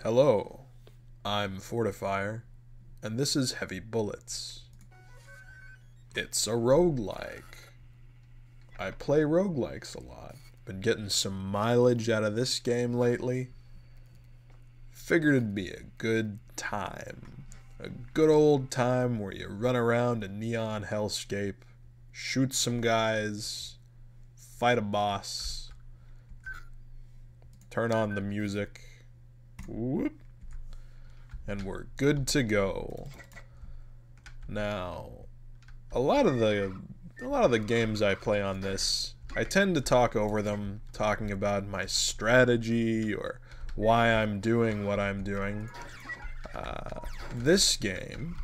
Hello, I'm FortrFire, and this is Heavy Bullets. It's a roguelike. I play roguelikes a lot. Been getting some mileage out of this game lately. Figured it'd be a good time. A good old time where you run around a neon hellscape, shoot some guys, fight a boss, turn on the music, whoop, and we're good to go. Now, a lot of the games I play on this, I tend to talk over them, talking about my strategy or why I'm doing what I'm doing. This game,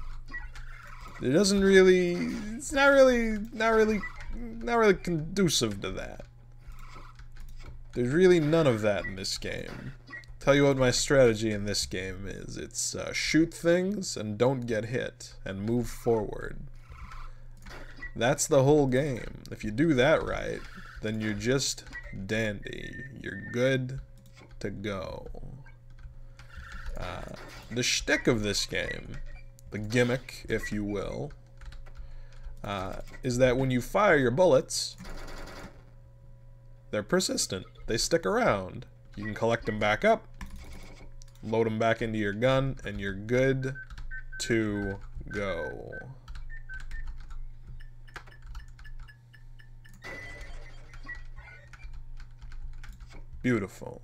it's not really conducive to that. There's really none of that in this game. Tell you what my strategy in this game is. It's shoot things and don't get hit and move forward. That's the whole game. If you do that right, then you're just dandy. You're good to go. The shtick of this game, the gimmick, if you will, is that when you fire your bullets, they're persistent. They stick around. You can collect them back up, load them back into your gun, and you're good to go. Beautiful.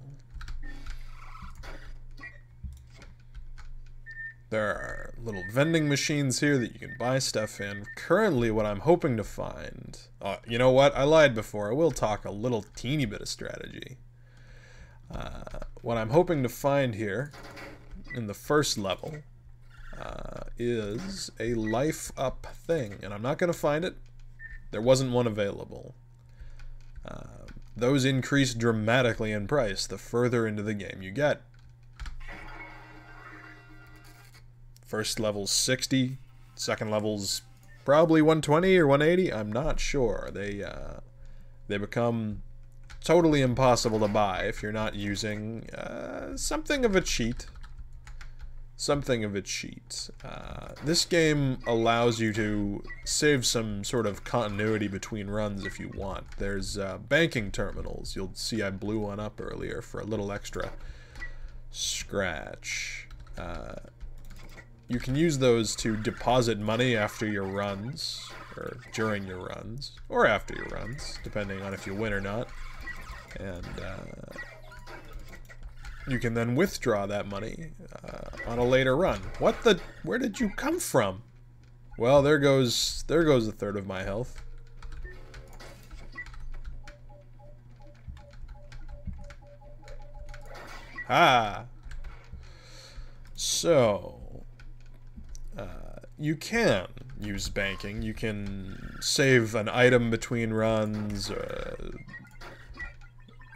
There are little vending machines here that you can buy stuff in. Currently, what I'm hoping to find... you know what? I lied before. I will talk a little teeny bit of strategy. What I'm hoping to find here, in the first level, is a life up thing. And I'm not going to find it. There wasn't one available. Those increase dramatically in price the further into the game you get. First level's 60, second level's probably 120 or 180, I'm not sure. They become totally impossible to buy if you're not using something of a cheat. Something of a cheat. This game allows you to save some sort of continuity between runs if you want. There's banking terminals. You'll see I blew one up earlier for a little extra scratch. You can use those to deposit money after your runs, or during your runs, or after your runs, depending on if you win or not. And you can then withdraw that money on a later run. What the? Where did you come from? Well, there goes a third of my health. Ah. So, you can use banking. You can save an item between runs.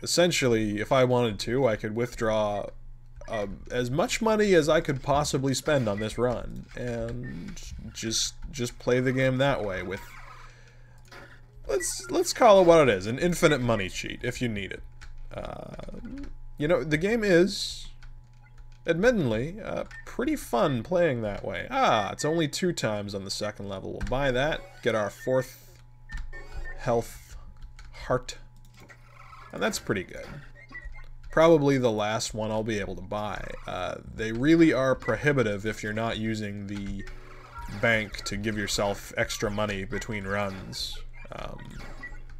Essentially, if I wanted to, I could withdraw as much money as I could possibly spend on this run, and just play the game that way with, let's call it what it is, an infinite money cheat if you need it. You know, the game is, admittedly, pretty fun playing that way. It's only 2 times on the second level. We'll buy that, get our 4th health heart. And that's pretty good. Probably the last one I'll be able to buy. They really are prohibitive if you're not using the bank to give yourself extra money between runs.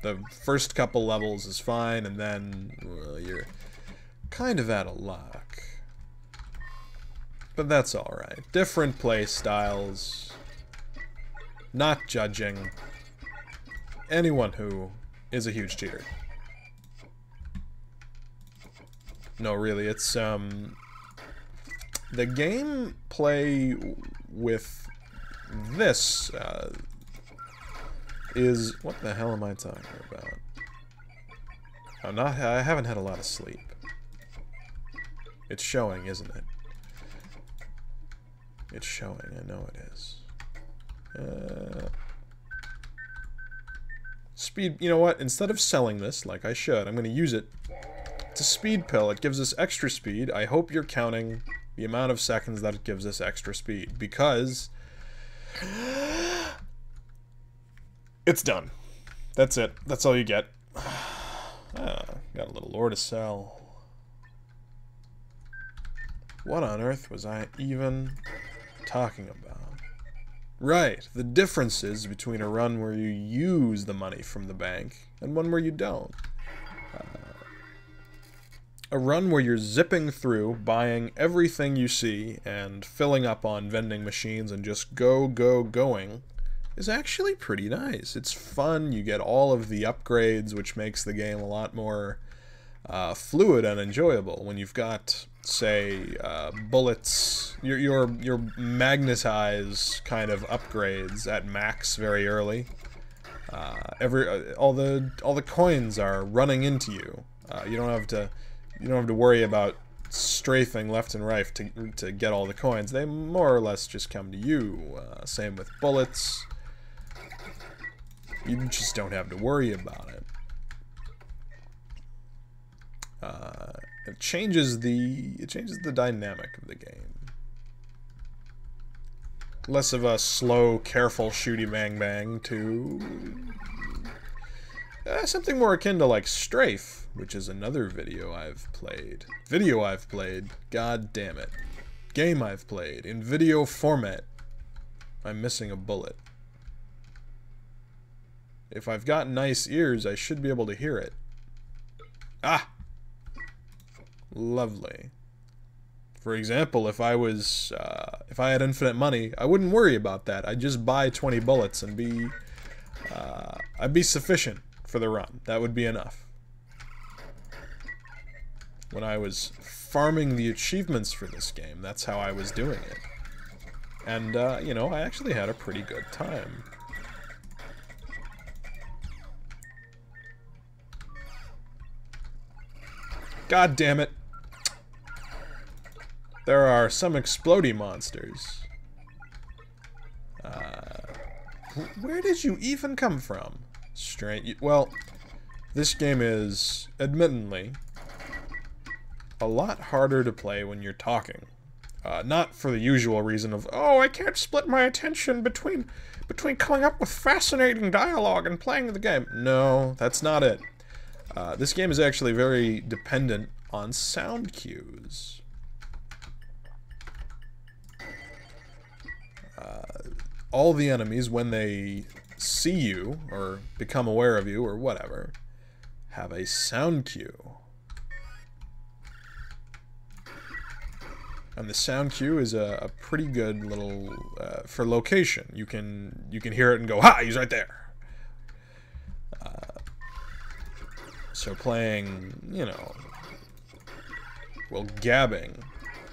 The first couple levels is fine, and then you're kind of out of luck. But that's alright. Different play styles. Not judging anyone who is a huge cheater. No, really, it's, the gameplay with this, is... What the hell am I talking about? I haven't had a lot of sleep. It's showing, isn't it? It's showing, I know it is. Speed, you know what? Instead of selling this, like I should, I'm going to use it It's a speed pill. It gives us extra speed. I hope you're counting the amount of seconds that it gives us extra speed, because it's done. That's it. That's all you get. Got a little ore to sell. What on earth was I even talking about? Right, the differences between a run where you use the money from the bank and one where you don't. A run where you're zipping through, buying everything you see, and filling up on vending machines and just going, is actually pretty nice. It's fun, you get all of the upgrades, which makes the game a lot more fluid and enjoyable. When you've got, say, bullets, your magnetize kind of upgrades at max very early. All the coins are running into you. You don't have to worry about strafing left and right to get all the coins. They more or less just come to you. Same with bullets. You just don't have to worry about it. It changes the dynamic of the game. Less of a slow, careful shooty bang bang to something more akin to like Strafe, which is another video I've played. God damn it. Game I've played in video format. I'm missing a bullet. If I've got nice ears, I should be able to hear it. Ah! Lovely. For example, if I had infinite money, I wouldn't worry about that. I'd just buy 20 bullets and I'd be sufficient for the run. That would be enough. When I was farming the achievements for this game, that's how I was doing it. And, you know, I actually had a pretty good time. God damn it. There are some explodey monsters. Where did you even come from? Well, this game is, admittedly, a lot harder to play when you're talking. Not for the usual reason of, oh, I can't split my attention between coming up with fascinating dialogue and playing the game. No, that's not it. This game is actually very dependent on sound cues. All the enemies, when they see you, or become aware of you, or whatever, have a sound cue. And the sound cue is a pretty good little, for location. You can hear it and go, ha, he's right there. So playing, you know, well, gabbing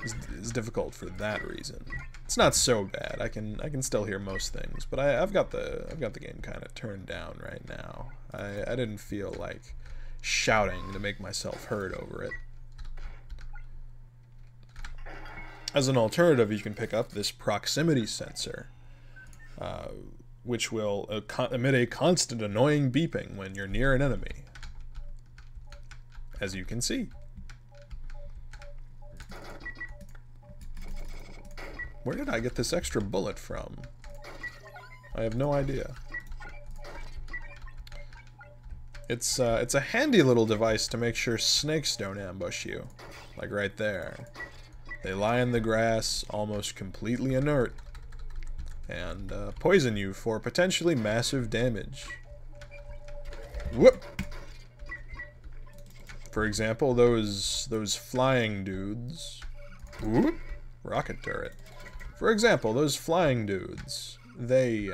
is difficult for that reason. It's not so bad. I can still hear most things, but I've got the game kind of turned down right now. I didn't feel like shouting to make myself heard over it. As an alternative, you can pick up this proximity sensor, which will emit a constant annoying beeping when you're near an enemy, as you can see. Where did I get this extra bullet from? I have no idea. It's a handy little device to make sure snakes don't ambush you, like right there. They lie in the grass, almost completely inert, and poison you for potentially massive damage. Whoop! For example, those flying dudes. Whoop! Rocket turret. For example, those flying dudes, they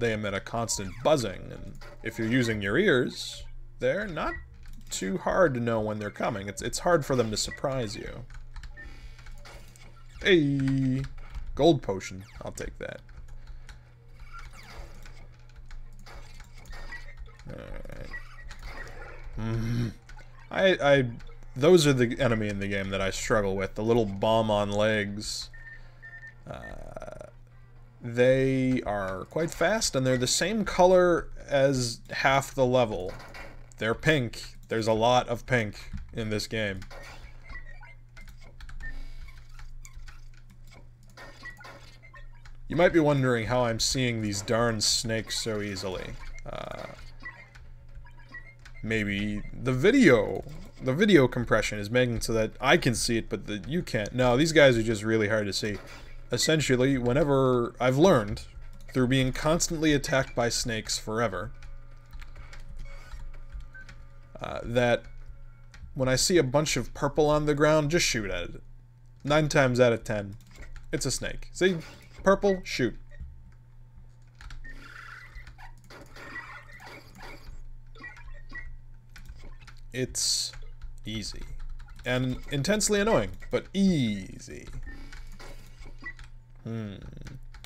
emit a constant buzzing, and if you're using your ears, they're not too hard to know when they're coming. It's hard for them to surprise you. Hey, gold potion. I'll take that. Alright. Those are the enemy in the game that I struggle with. The little bomb on legs. They are quite fast, and they're the same color as half the level. They're pink. There's a lot of pink in this game. You might be wondering how I'm seeing these darn snakes so easily. Maybe the video compression is making so that I can see it, but that you can't. No, these guys are just really hard to see. Essentially, whenever I've learned, through being constantly attacked by snakes forever, that when I see a bunch of purple on the ground, just shoot at it. 9 times out of 10, it's a snake. See? Purple, shoot. It's easy. And intensely annoying, but easy.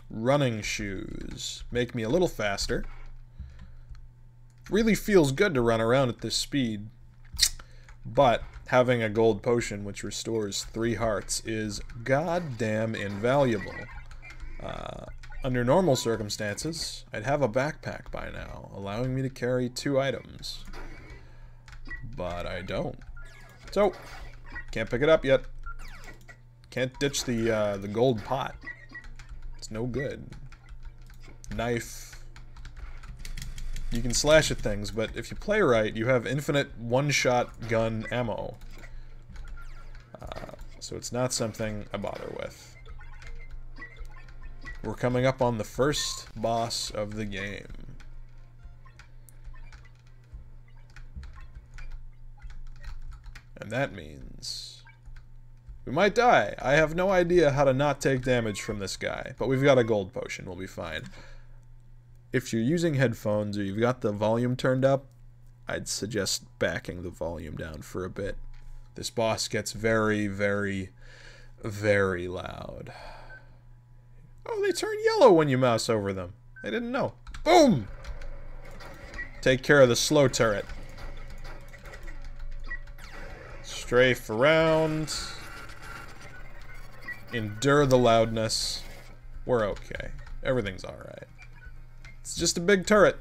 Running shoes. Make me a little faster. Really feels good to run around at this speed. But having a gold potion which restores 3 hearts is goddamn invaluable. Under normal circumstances, I'd have a backpack by now, allowing me to carry 2 items. But I don't. So, can't pick it up yet. Can't ditch the gold pot. It's no good. Knife. You can slash at things, but if you play right, you have infinite one-shot gun ammo. So it's not something I bother with. We're coming up on the first boss of the game. And that means we might die. I have no idea how to not take damage from this guy, but we've got a gold potion. We'll be fine. If you're using headphones or you've got the volume turned up, I'd suggest backing the volume down for a bit. This boss gets very, very, very loud. Oh, they turn yellow when you mouse over them. I didn't know. Boom! Take care of the slow turret. Strafe around. Endure the loudness. We're okay. Everything's alright. It's just a big turret.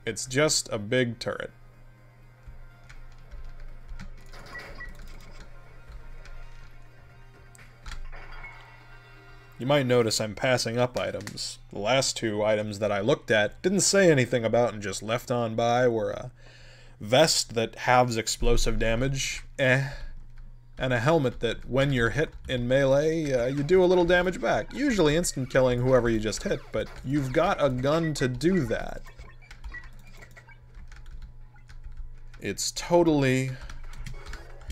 It's just a big turret. You might notice I'm passing up items. The last 2 items that I looked at, didn't say anything about and just left on by, were a vest that halves explosive damage, and a helmet that when you're hit in melee, you do a little damage back. Usually instant killing whoever you just hit, but you've got a gun to do that. It's totally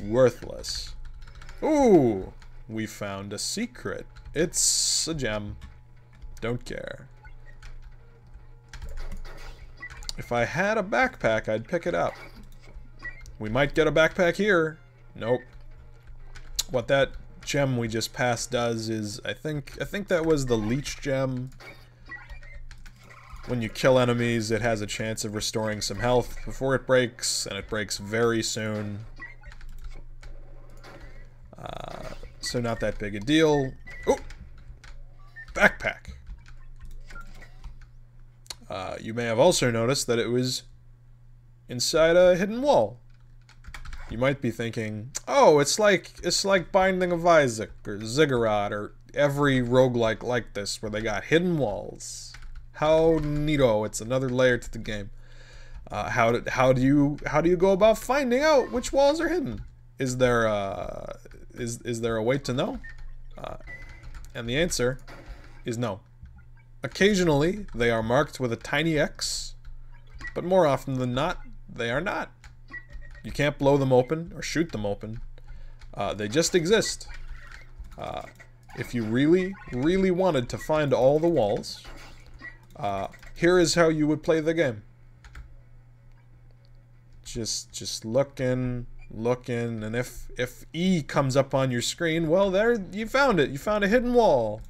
worthless. Ooh, we found a secret. It's a gem. Don't care. If I had a backpack, I'd pick it up. We might get a backpack here. Nope. What that gem we just passed does is, I think that was the leech gem. When you kill enemies, it has a chance of restoring some health before it breaks, and it breaks very soon. So not that big a deal. Oh! Backpack! You may have also noticed that it was inside a hidden wall. You might be thinking, oh, it's like Binding of Isaac or Ziggurat or every roguelike like this where they got hidden walls. How neato! It's another layer to the game. How do you go about finding out which walls are hidden? Is there a way to know? And the answer is no. Occasionally, they are marked with a tiny X, but more often than not, they are not. You can't blow them open or shoot them open. They just exist. If you really, really wanted to find all the walls, here is how you would play the game. Just looking, and if E comes up on your screen, well, there, you found it. You found a hidden wall.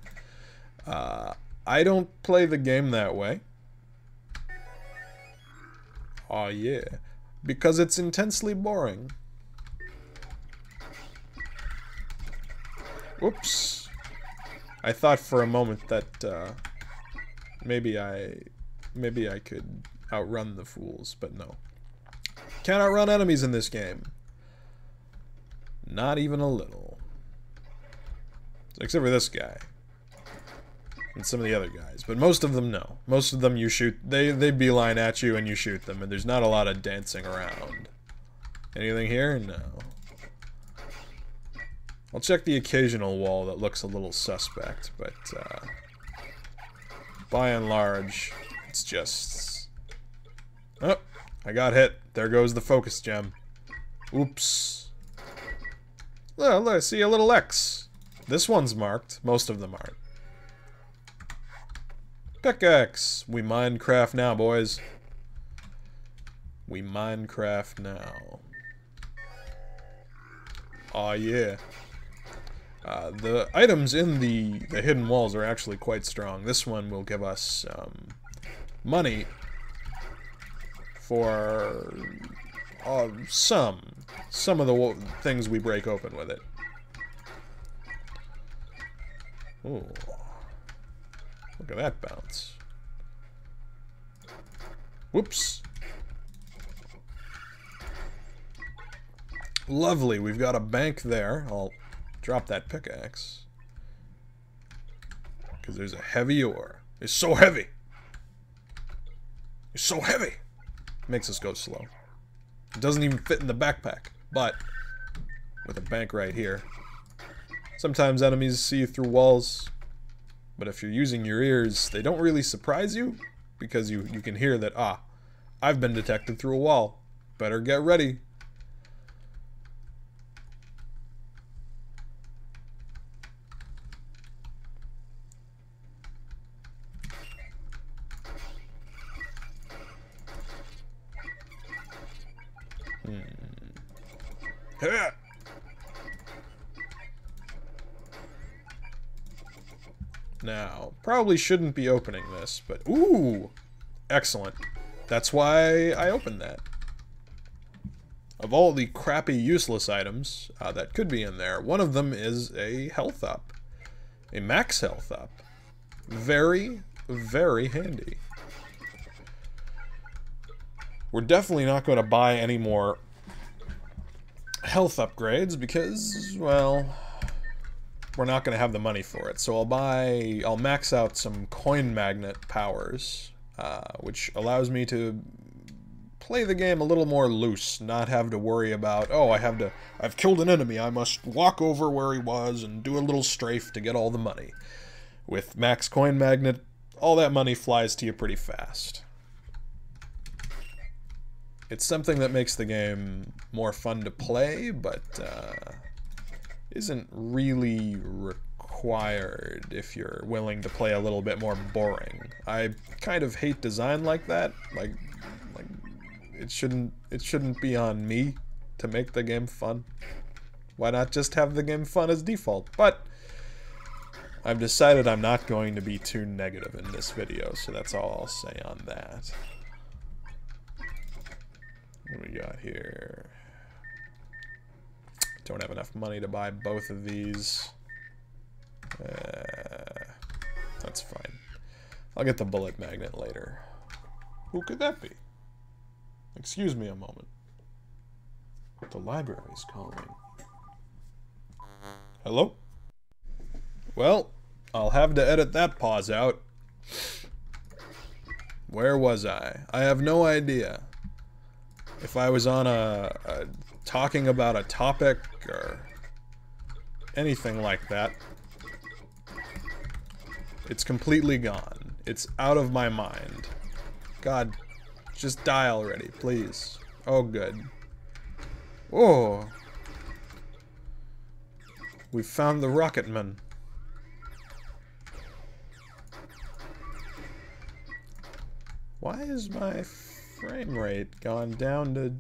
I don't play the game that way. Aw, yeah. Because it's intensely boring. Whoops. I thought for a moment that maybe I could outrun the fools, but no. can't outrun enemies in this game. Not even a little. Except for this guy. And some of the other guys. But most of them, no. Most of them you shoot, they beeline at you and you shoot them. And there's not a lot of dancing around. Anything here? No. I'll check the occasional wall that looks a little suspect, but by and large, it's just... Oh, I got hit. There goes the focus gem. Oops. Look, I see a little X. This one's marked. Most of them aren't. Pickaxe. We Minecraft now, boys. We Minecraft now. Aw, yeah. The items in the hidden walls are actually quite strong. This one will give us money for some of the things we break open with it. Ooh. Look at that bounce. Whoops. Lovely, we've got a bank there. I'll drop that pickaxe. Because there's a heavy ore. It's so heavy! It's so heavy! Makes us go slow. It doesn't even fit in the backpack. But, with a bank right here. Sometimes enemies see you through walls. But if you're using your ears, they don't really surprise you. Because you can hear that, ah, I've been detected through a wall. Better get ready. Now, probably shouldn't be opening this, but ooh, excellent. That's why I opened that. Of all the crappy, useless items that could be in there, one of them is a health up. A max health up. Very, very handy. We're definitely not going to buy any more health upgrades because, well, we're not going to have the money for it. So I'll max out some coin magnet powers, which allows me to play the game a little more loose, not have to worry about, oh, I've killed an enemy, I must walk over where he was and do a little strafe to get all the money. With max coin magnet, all that money flies to you pretty fast. It's something that makes the game more fun to play, but isn't really required if you're willing to play a little bit more boring. I kind of hate design like that. Like it shouldn't be on me to make the game fun. Why not just have the game fun as default? But I've decided I'm not going to be too negative in this video, so that's all I'll say on that. What do we got here? Don't have enough money to buy both of these. That's fine. I'll get the bullet magnet later. Who could that be? Excuse me a moment. The library's calling. Hello? Well, I'll have to edit that pause out. Where was I? I have no idea. If I was on talking about a topic or anything like that, it's completely gone. It's out of my mind. God, just die already, please. Oh, good. Oh. We found the Rocketman. Why is my frame rate gone down to...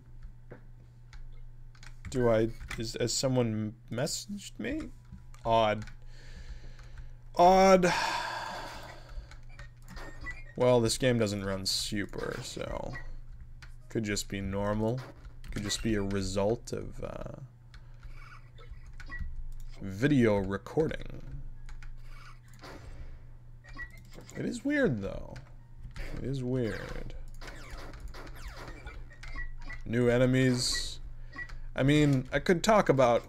Has someone messaged me? Odd. Odd. Well, this game doesn't run super, so... Could just be normal. Could just be a result of, video recording. It is weird, though. It is weird. new enemies. I mean, I could talk about...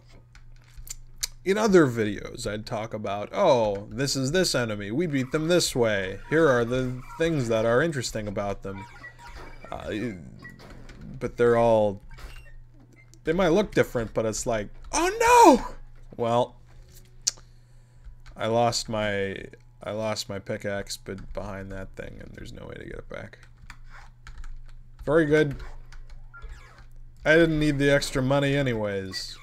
In other videos, I'd talk about, oh, this is this enemy, we beat them this way. Here are the things that are interesting about them. But they're all... They might look different, but it's like, oh no! Well, I lost my pickaxe behind that thing, and there's no way to get it back. Very good. I didn't need the extra money anyways.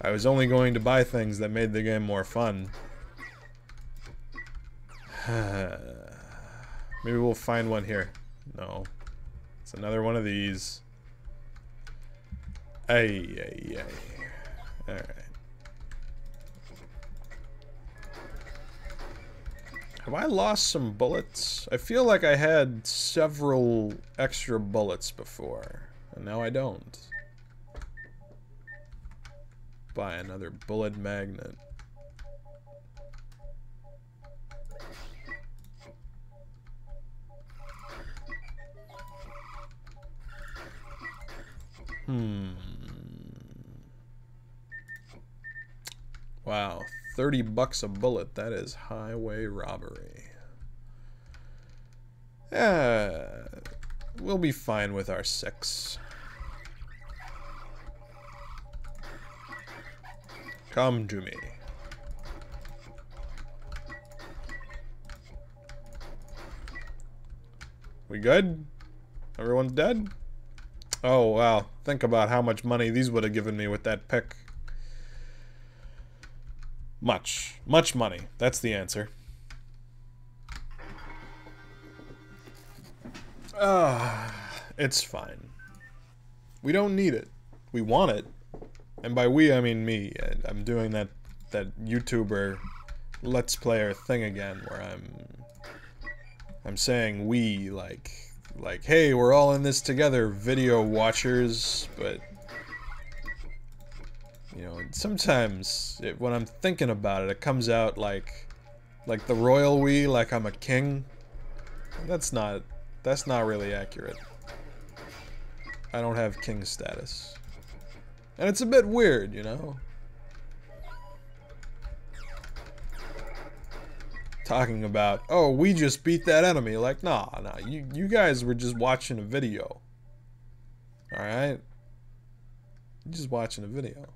I was only going to buy things that made the game more fun. Maybe we'll find one here. No. It's another one of these. Ay. Alright. Have I lost some bullets? I feel like I had several extra bullets before, and now I don't. Buy another bullet magnet. Wow, 30 bucks a bullet. That is highway robbery. We'll be fine with our 6. Come to me. We good? Everyone's dead? Oh, wow. Think about how much money these would have given me with that pick. Much money. That's the answer. It's fine. We don't need it. We want it. And by we, I mean me. I'm doing that YouTuber Let's Player thing again, where I'm saying we, like, hey, we're all in this together, video watchers, but, you know, sometimes, when I'm thinking about it, it comes out like the royal we, like I'm a king. That's not really accurate. I don't have king status. And it's a bit weird, you know? Talking about, oh, we just beat that enemy. Like, nah, you guys were just watching a video. Alright? You're just watching a video.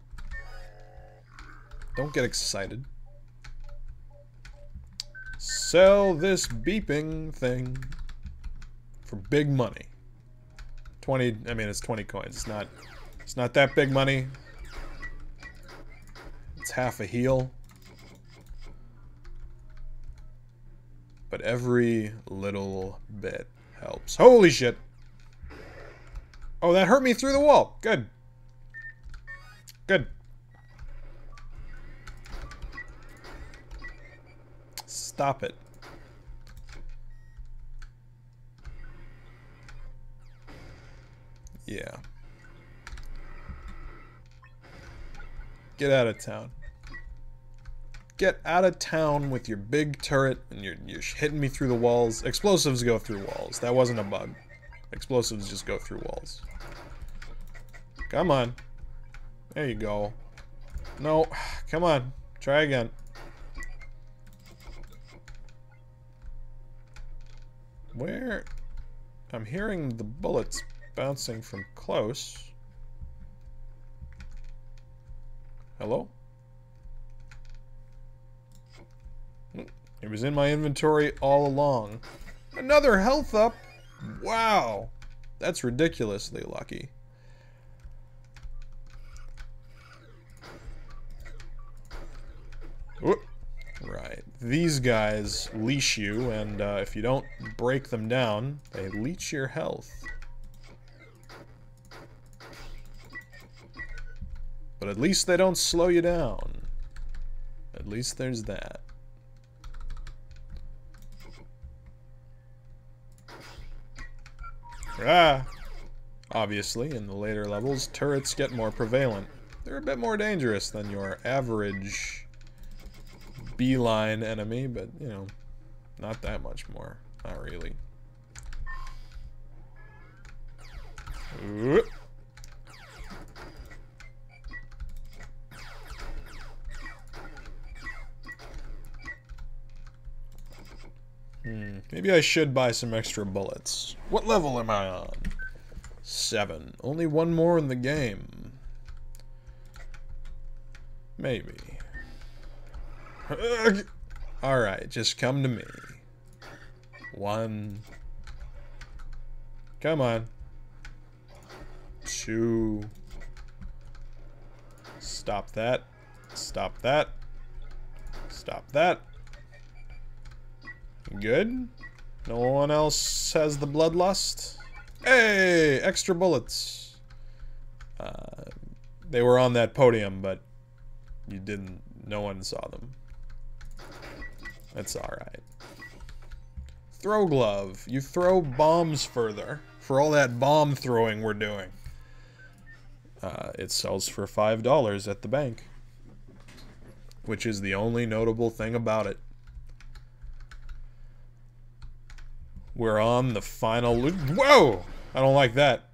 Don't get excited. Sell this beeping thing for big money. 20, I mean, it's 20 coins. It's not that big money. It's half a heal. But every little bit helps. Holy shit! Oh, that hurt me through the wall. Good. Good. Stop it. Yeah. Get out of town. Get out of town with your big turret, and you're hitting me through the walls. Explosives go through walls. That wasn't a bug. Explosives just go through walls. Come on. There you go. No. Come on. Try again. Where? I'm hearing the bullets bouncing from close. Hello? It was in my inventory all along. Another health up? Wow. That's ridiculously lucky. Whoop. Right. These guys leash you, and if you don't break them down, they leech your health. But at least they don't slow you down. At least there's that. Ah! Obviously, in the later levels, turrets get more prevalent. They're a bit more dangerous than your average beeline enemy, but, you know, not that much more. Not really. Whoop. Maybe I should buy some extra bullets. What level am I on? 7. Only one more in the game. Maybe. Alright, just come to me. 1. Come on. 2. Stop that. Stop that. Stop that. Good. No one else has the bloodlust. Hey! Extra bullets. They were on that podium, but you didn't. No one saw them. That's alright. Throw glove. You throw bombs further. For all that bomb throwing we're doing. It sells for $5 at the bank. Which is the only notable thing about it. We're on the final... Whoa! I don't like that.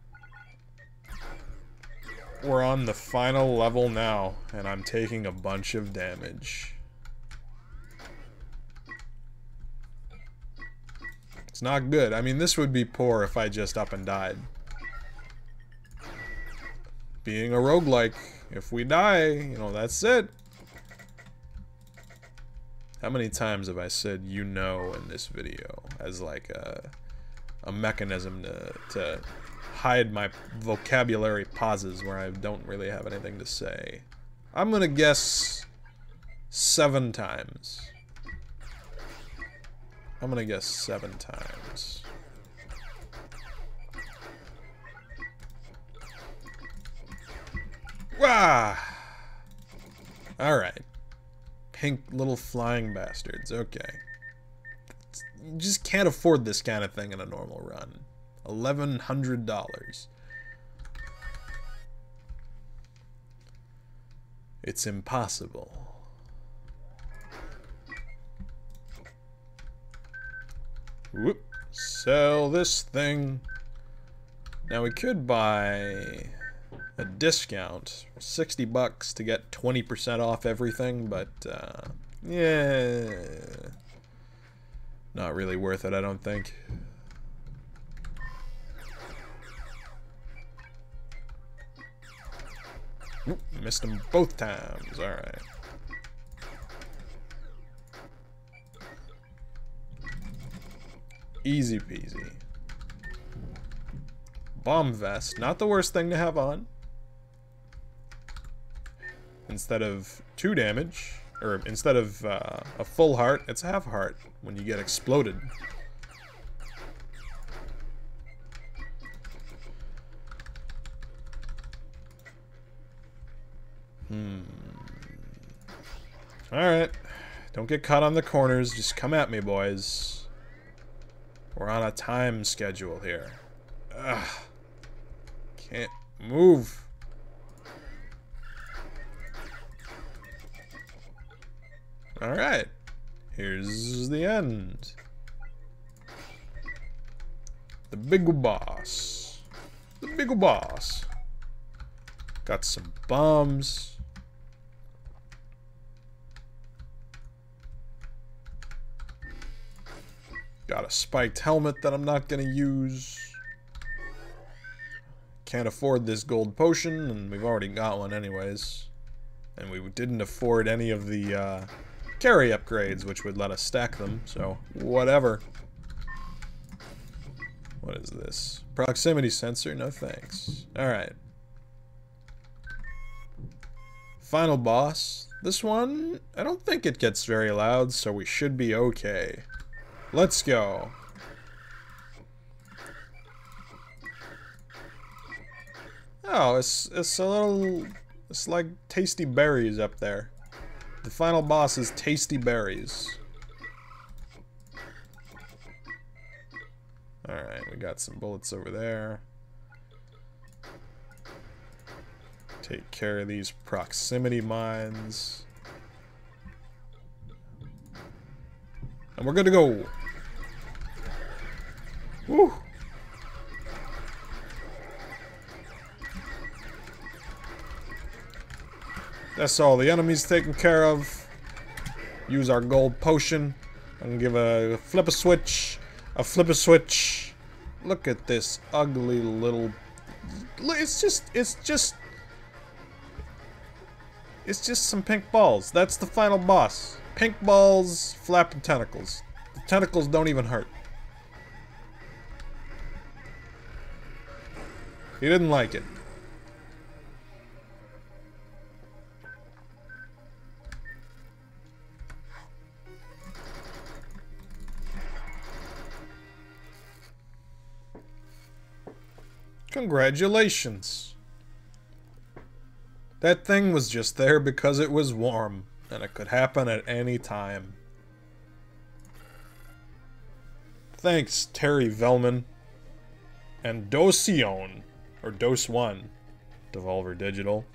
We're on the final level now, and I'm taking a bunch of damage. It's not good. I mean, this would be poor if I just up and died. Being a roguelike, if we die, you know, that's it. How many times have I said "you know" in this video as like a mechanism to hide my vocabulary pauses where I don't really have anything to say? I'm gonna guess 7 times. I'm gonna guess 7 times. Wah! Alright. Pink little flying bastards. Okay. You just can't afford this kind of thing in a normal run. $1,100. It's impossible. Whoop. Sell this thing. Now we could buy a discount, $60 to get 20% off everything, but yeah, not really worth it, I don't think. Oop, missed them both times. All right. Easy peasy. Bomb vest, not the worst thing to have on. Instead of 2 damage, or instead of a full heart, it's half heart when you get exploded. Alright. Don't get caught on the corners, just come at me, boys. We're on a time schedule here. Ugh. Can't move. Alright, here's the end. The big boss. The big boss. Got some bombs. Got a spiked helmet that I'm not gonna use. Can't afford this gold potion, and we've already got one anyways. And we didn't afford any of the, carry upgrades, which would let us stack them, so whatever. What is this? Proximity sensor? No thanks. Alright. Final boss. This one, I don't think it gets very loud, so we should be okay. Let's go. Oh, it's a little... It's like tasty berries up there. The final boss is tasty berries. Alright, we got some bullets over there. Take care of these proximity mines. And we're good to go. Woo! That's all the enemies taken care of. Use our gold potion and give a flip a switch. A flip a switch. Look at this ugly little... It's just some pink balls. That's the final boss. Pink balls, flapping tentacles. The tentacles don't even hurt. He didn't like it. Congratulations. That thing was just there because it was warm, and it could happen at any time. Thanks, Terry Velman. And Docion, or Dose 1, Devolver Digital.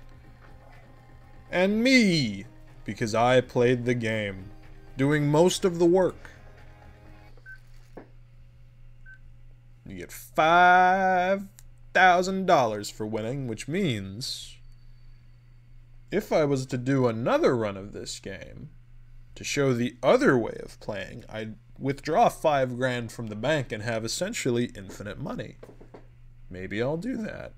And me, because I played the game, doing most of the work. You get $5,000 for winning, which means if I was to do another run of this game to show the other way of playing, I'd withdraw $5,000 from the bank and have essentially infinite money. Maybe I'll do that.